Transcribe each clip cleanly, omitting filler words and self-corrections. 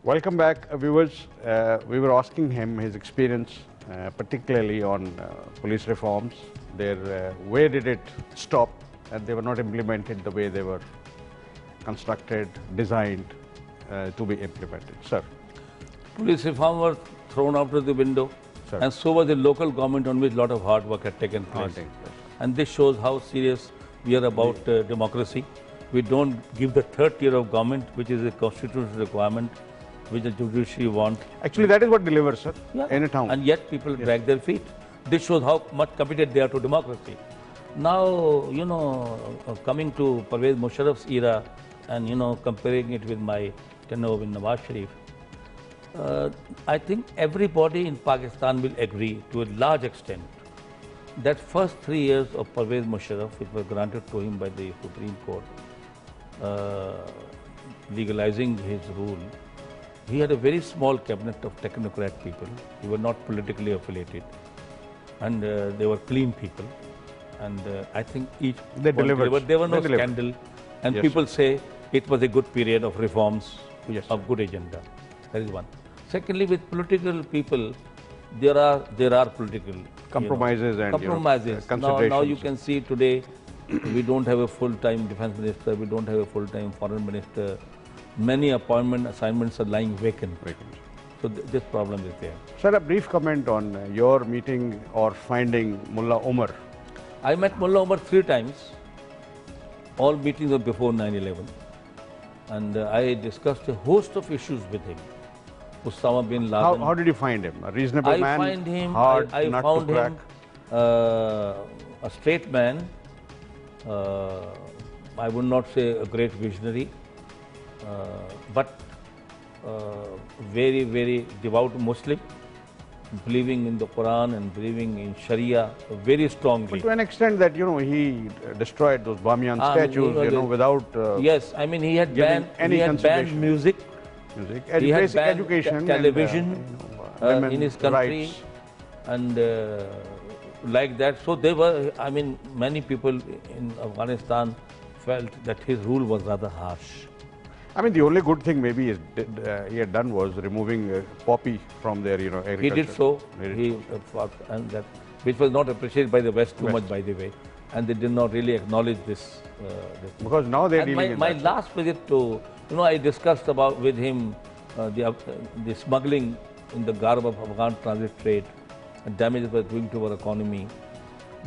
Welcome back, viewers. We were asking him his experience, particularly on police reforms. Where did it stop, and they were not implemented the way they were constructed, designed to be implemented. Sir. Police reform was thrown out of the window, Sir. and so was the local government on which a lot of hard work had taken place. And this shows how serious we are about democracy. We don't give the third tier of government, which is a constitutional requirement, which the judiciary want. Actually, that is what delivers, sir, in a town. And yet people drag their feet. This shows how much committed they are to democracy. Now, coming to Pervez Musharraf's era and, comparing it with my tenure with Nawaz Sharif, I think everybody in Pakistan will agree to a large extent that first 3 years of Pervez Musharraf, which were granted to him by the Supreme Court, legalizing his rule, he had a very small cabinet of technocrat people. They were not politically affiliated, and they were clean people. And I think they delivered. There were no scandal, and people say it was a good period of reforms, of good agenda. That is one. Secondly, with political people, there are political compromises and considerations. Now you can see today, we don't have a full-time defense minister, we don't have a full-time foreign minister. Many assignments are lying vacant. So this problem is there. Sir, a brief comment on your meeting or finding Mullah Omar. I met Mullah Omar 3 times. All meetings were before 9/11. And I discussed a host of issues with him. Osama bin Laden. How did you find him? A reasonable man? I found him, hard I nut found to crack? him a straight man. I would not say a great visionary, but very, very devout Muslim, believing in the Quran and believing in Sharia very strongly. But to an extent that, he destroyed those Bamiyan statues, without yes, I mean, he had banned music. He had basic banned education, television and, in his country, rights. and like that. So there were, I mean, many people in Afghanistan felt that his rule was rather harsh. I mean, the only good thing maybe he had done was removing poppy from their, agriculture. He did so. And that, which was not appreciated by the West too much, by the way, and they did not really acknowledge this. Because now they're dealing my last visit to, I discussed with him the smuggling in the garb of Afghan transit trade and damage it was doing to our economy.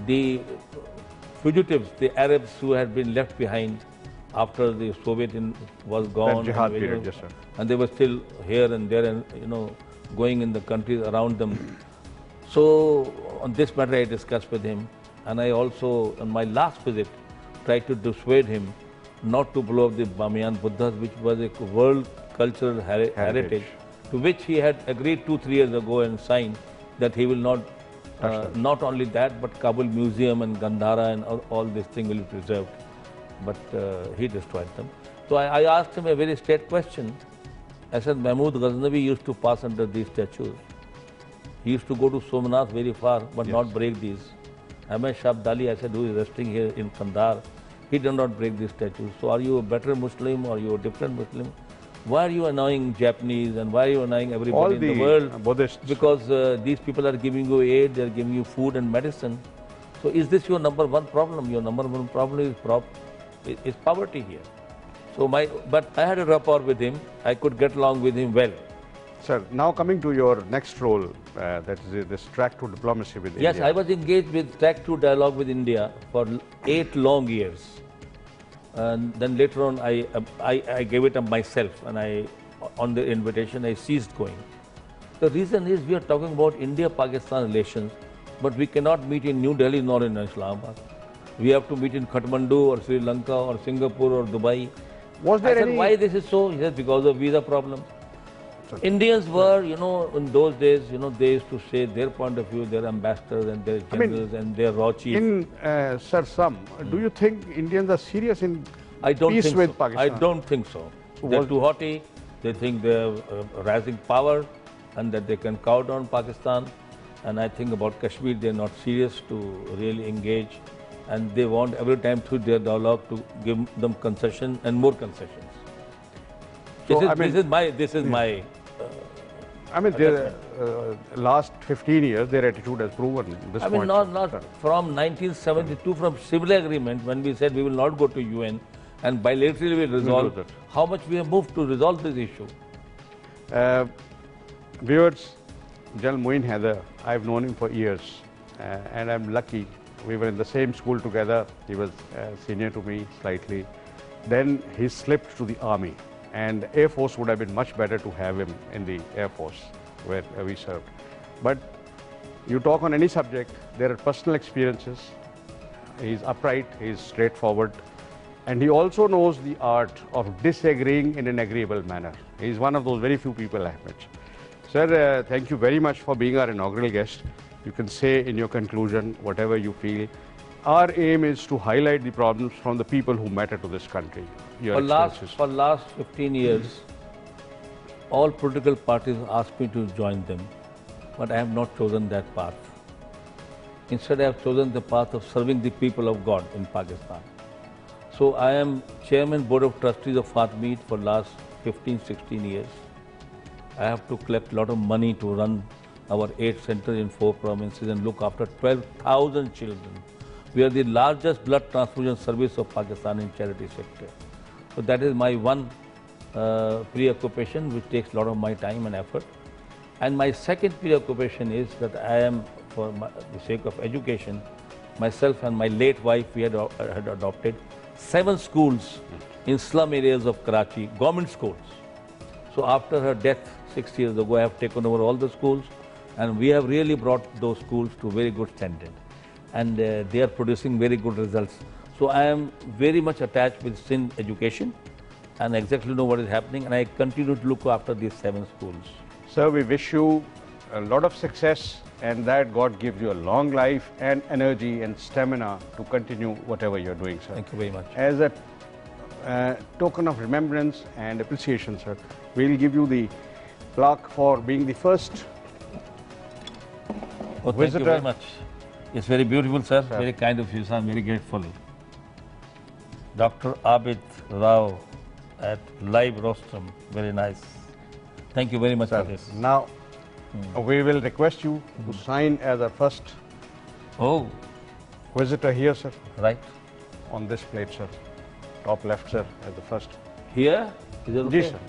The fugitives, the Arabs who had been left behind after the Soviet was gone, that jihad period, yes, sir. And they were still here and there and going in the countries around them. So on this matter I discussed with him, and I also on my last visit tried to dissuade him not to blow up the Bamiyan Buddhas, which was a world cultural heritage, to which he had agreed 2-3 years ago and signed that he will not, not only that, but Kabul Museum and Gandhara and all this thing will be preserved. But he destroyed them. So I asked him a very straight question. I said, Mahmud Ghaznavi used to pass under these statues. He used to go to Somnath very far, but not break these. Ahmed Shabdali, I said, who is resting here in Kandahar, he did not break these statues. So are you a better Muslim or are you a different Muslim? Why are you annoying Japanese and why are you annoying everybody in the world? Buddhists. Because these people are giving you aid, they are giving you food and medicine. So is this your number one problem? Your number one problem is poverty here. So but I had a rapport with him. I could get along with him well. Sir, now coming to your next role, that is this track to diplomacy with India. Yes, I was engaged with track to dialogue with India for 8 long years. And then later on, I gave it up myself, and on the invitation, I ceased going. The reason is we are talking about India-Pakistan relations, but we cannot meet in New Delhi nor in Islamabad. We have to meet in Kathmandu or Sri Lanka or Singapore or Dubai. Was there I said, why this is so? He said, because of visa problems. Indians were, in those days, they used to say their point of view, their ambassadors and their generals and their raw chiefs. Sir, do you think Indians are serious in peace with Pakistan? I don't think so. They're too haughty. They think they're rising power and that they can cow down Pakistan. And I think about Kashmir, they're not serious to really engage. And they want every time through their dialogue to give them concession and more concessions. So, this is my. I mean, last 15 years, their attitude has proven this I mean, point. not from 1972, from civil agreement, when we said we will not go to UN and bilaterally we will resolve, how much we have moved to resolve this issue. Viewers, General Moin Haider, I've known him for years, and I'm lucky. We were in the same school together. He was senior to me slightly. Then he slipped to the army, and Air Force would have been much better to have him in the Air Force where we served. But you talk on any subject, there are personal experiences. He's upright, he's straightforward, and he also knows the art of disagreeing in an agreeable manner. He's one of those very few people I've met. Sir, thank you very much for being our inaugural guest. You can say in your conclusion whatever you feel. Our aim is to highlight the problems from the people who matter to this country. For last 15 years, all political parties asked me to join them, but I have not chosen that path. Instead, I have chosen the path of serving the people of God in Pakistan. So I am Chairman Board of Trustees of Fatmeet for last 15-16 years. I have to collect a lot of money to run our 8 centers in 4 provinces and look after 12,000 children. We are the largest blood transfusion service of Pakistan in charity sector. So that is my one preoccupation, which takes a lot of my time and effort. And my second preoccupation is that I am, for the sake of education, myself and my late wife, we had adopted 7 schools in slum areas of Karachi, government schools. So after her death 6 years ago, I have taken over all the schools, and we have really brought those schools to very good standard. And they are producing very good results. So I am very much attached with Sindh education and exactly know what is happening, and I continue to look after these 7 schools. Sir, we wish you a lot of success, and that God gives you a long life and energy and stamina to continue whatever you're doing, sir. Thank you very much. As a token of remembrance and appreciation, sir, we'll give you the plaque for being the first thank visitor. you very much. It's very beautiful, sir. Very kind of you, sir. I'm very grateful. Dr. Abid Rao at Live Rostrum. Very nice. Thank you very much, sir. For this. Now, we will request you to sign as our first visitor here, sir. Right. On this plate, sir. Top left, sir, as the first. Here? Is it okay? Yes, sir.